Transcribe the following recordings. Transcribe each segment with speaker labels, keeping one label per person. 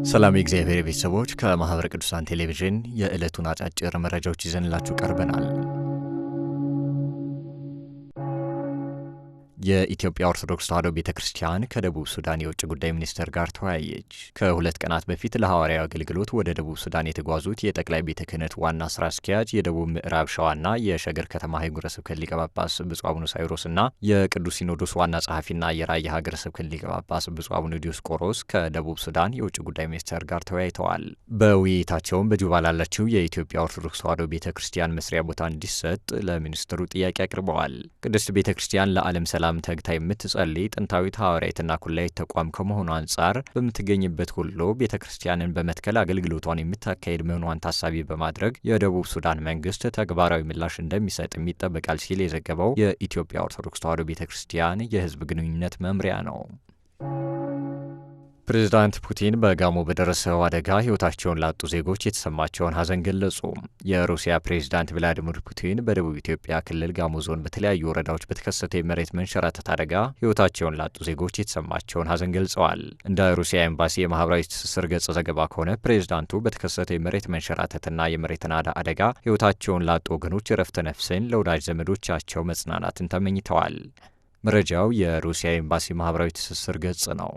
Speaker 1: ሰላም የእግዚአብሔር ቤተሰቦች ከማህበረ ቅዱሳን ቴሌቪዥን የዕለቱን አጫጭር መረጃዎች ይዘንላችሁ ቀርበናል። የኢትዮጵያ ኦርቶዶክስ ተዋሕዶ ቤተክርስቲያን ከደቡብ ሱዳን የውጭ ጉዳይ ሚኒስትር ጋር ተወያየች። ከሁለት ቀናት በፊት ለሐዋርያዊ አገልግሎት ወደ ደቡብ ሱዳን የተጓዙት የጠቅላይ ቤተ ክህነት ዋና ስራ አስኪያጅ የደቡብ ምዕራብ ሸዋና የሸገር ከተማ ሀገረ ስብከት ሊቀ ጳጳስ ብፁዕ አቡነ ሳዊሮስና የቅዱስ ሲኖዶስ ዋና ጸሐፊና የራያ ሀገረ ስብከት ሊቀ ጳጳስ ብፁዕ አቡነ ዲዮስቆሮስ ከደቡብ ሱዳን የውጭ ጉዳይ ሚኒስትር ጋር ተወያይተዋል። በውይይታቸውም በጁባ ላለችው የኢትዮጵያ ኦርቶዶክስ ተዋሕዶ ቤተክርስቲያን መስሪያ ቦታ እንዲሰጥ ለሚኒስትሩ ጥያቄ አቅርበዋል። ቅድስት ቤተክርስቲያን ለዓለም ሰላም ተግታ የምትጸልይ ጥንታዊት ሐዋርያዊትና ኩላዊት ተቋም ከመሆኑ አንጻር በምትገኝበት ሁሉ ቤተክርስቲያንን በመትከል አገልግሎቷን የምታካሄድ መሆኗን ታሳቢ በማድረግ የደቡብ ሱዳን መንግስት ተግባራዊ ምላሽ እንደሚሰጥ ይጠበቃል ሲል የዘገበው የኢትዮጵያ ኦርቶዶክስ ተዋሕዶ ቤተክርስቲያን የሕዝብ ግንኙነት መምሪያ ነው። ፕሬዝዳንት ፑቲን በጋሞ በደረሰው አደጋ ሕይወታቸውን ላጡ ዜጎች የተሰማቸውን ሐዘን ገለጹ። የሩሲያ ፕሬዝዳንት ቭላዲሚር ፑቲን በደቡብ ኢትዮጵያ ክልል ጋሞ ዞን በተለያዩ ወረዳዎች በተከሰተ የመሬት መንሸራተት አደጋ ሕይወታቸውን ላጡ ዜጎች የተሰማቸውን ሐዘን ገልጸዋል። እንደ ሩሲያ ኤምባሲ የማህበራዊ ትስስር ገጽ ዘገባ ከሆነ ፕሬዝዳንቱ በተከሰተ የመሬት መንሸራተትና የመሬት ናዳ አደጋ ሕይወታቸውን ላጡ ወገኖች ዕረፍተ ነፍስን፣ ለወዳጅ ዘመዶቻቸው መጽናናትን ተመኝተዋል። መረጃው የሩሲያ ኤምባሲ ማህበራዊ ትስስር ገጽ ነው።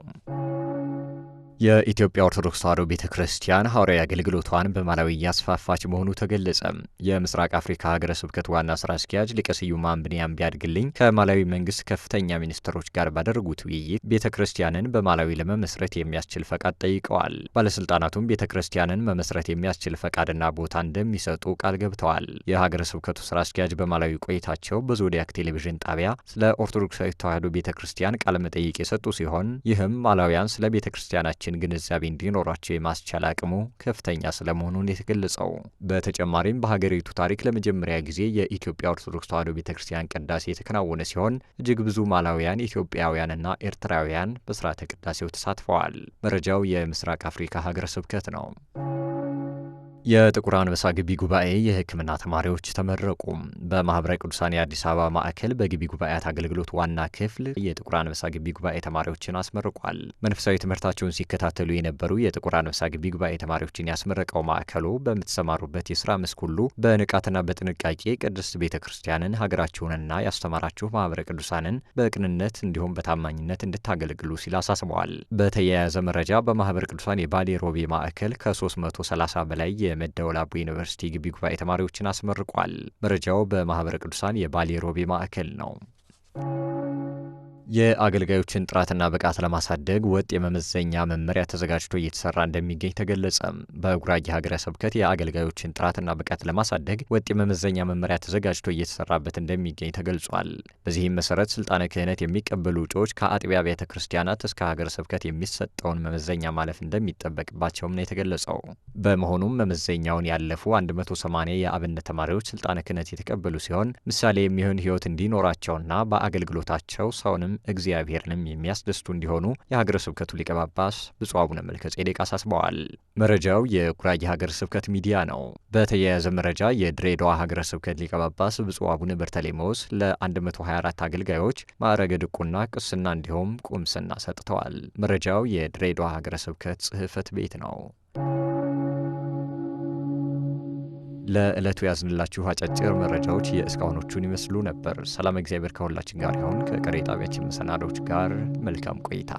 Speaker 1: የኢትዮጵያ ኦርቶዶክስ ተዋሕዶ ቤተክርስቲያን ሐዋርያዊ አገልግሎቷን በማላዊ እያስፋፋች መሆኑ ተገለጸ። የምስራቅ አፍሪካ ሀገረ ስብከት ዋና ስራ አስኪያጅ ሊቀ ስዩማን ብንያም ቢያድግልኝ ከማላዊ መንግስት ከፍተኛ ሚኒስትሮች ጋር ባደረጉት ውይይት ቤተክርስቲያንን በማላዊ ለመመስረት የሚያስችል ፈቃድ ጠይቀዋል። ባለስልጣናቱም ቤተክርስቲያንን መመስረት የሚያስችል ፈቃድና ቦታ እንደሚሰጡ ቃል ገብተዋል። የሀገረ ስብከቱ ስራ አስኪያጅ በማላዊ ቆይታቸው በዞዲያክ ቴሌቪዥን ጣቢያ ስለ ኦርቶዶክሳዊ ተዋሕዶ ቤተክርስቲያን ቃለ መጠይቅ የሰጡ ሲሆን ይህም ማላዊያን ስለ ቤተክርስቲያናችን ግንዛቤ እንዲኖራቸው የማስቻል አቅሙ ከፍተኛ ስለመሆኑን የተገለጸው። በተጨማሪም በሀገሪቱ ታሪክ ለመጀመሪያ ጊዜ የኢትዮጵያ ኦርቶዶክስ ተዋሕዶ ቤተክርስቲያን ቅዳሴ የተከናወነ ሲሆን እጅግ ብዙ ማላዊያን፣ ኢትዮጵያውያንና ኤርትራውያን በስርዓተ ቅዳሴው ተሳትፈዋል። መረጃው የምስራቅ አፍሪካ ሀገረ ስብከት ነው። የጥቁር አንበሳ ግቢ ጉባኤ የሕክምና ተማሪዎች ተመረቁ። በማህበረ ቅዱሳን የአዲስ አበባ ማዕከል በግቢ ጉባኤያት አገልግሎት ዋና ክፍል የጥቁር አንበሳ ግቢ ጉባኤ ተማሪዎችን አስመርቋል። መንፈሳዊ ትምህርታቸውን ሲከታተሉ የነበሩ የጥቁር አንበሳ ግቢ ጉባኤ ተማሪዎችን ያስመረቀው ማዕከሉ በምትሰማሩበት የስራ መስክ ሁሉ በንቃትና በጥንቃቄ ቅድስት ቤተ ክርስቲያንን፣ ሀገራችሁንና ያስተማራችሁ ማህበረ ቅዱሳንን በቅንነት እንዲሁም በታማኝነት እንድታገለግሉ ሲል አሳስበዋል። በተያያዘ መረጃ በማህበረ ቅዱሳን የባሌ ሮቤ ማዕከል ከ330 በላይ የመደወላቡ ዩኒቨርሲቲ ግቢ ጉባኤ ተማሪዎችን አስመርቋል። መረጃው በማህበረ ቅዱሳን የባሌ ሮቤ ማዕከል ነው። የአገልጋዮችን ጥራትና ብቃት ለማሳደግ ወጥ የመመዘኛ መመሪያ ተዘጋጅቶ እየተሰራ እንደሚገኝ ተገለጸ። በጉራጌ ሀገረ ስብከት የአገልጋዮችን ጥራትና ብቃት ለማሳደግ ወጥ የመመዘኛ መመሪያ ተዘጋጅቶ እየተሰራበት እንደሚገኝ ተገልጿል። በዚህም መሰረት ስልጣነ ክህነት የሚቀበሉ እጩዎች ከአጥቢያ ቤተ ክርስቲያናት እስከ ሀገረ ስብከት የሚሰጠውን መመዘኛ ማለፍ እንደሚጠበቅባቸውም ነው የተገለጸው። በመሆኑም መመዘኛውን ያለፉ 180 የአብነት ተማሪዎች ስልጣነ ክህነት የተቀበሉ ሲሆን ምሳሌ የሚሆን ሕይወት እንዲኖራቸውና በአገልግሎታቸው ሰውንም እግዚአብሔርንም የሚያስደስቱ እንዲሆኑ የሀገረ ስብከቱ ሊቀ ጳጳስ ብፁዕ አቡነ መልከ ጼዴቅ አሳስበዋል። መረጃው የጉራጌ ሀገረ ስብከት ሚዲያ ነው። በተያያዘ መረጃ የድሬዳዋ ሀገረ ስብከት ሊቀ ጳጳስ ብፁዕ አቡነ በርተሌሜዎስ ለ124 አገልጋዮች ማዕረገ ድቁና፣ ቅስና እንዲሁም ቁምስና ሰጥተዋል። መረጃው የድሬዳዋ ሀገረ ስብከት ጽሕፈት ቤት ነው። ለዕለቱ ያዝንላችሁ አጫጭር መረጃዎች የእስካሁኖቹን ይመስሉ ነበር። ሰላም እግዚአብሔር ከሁላችን ጋር ይሁን። ከቀሪ ጣቢያችን መሰናዶች ጋር መልካም ቆይታ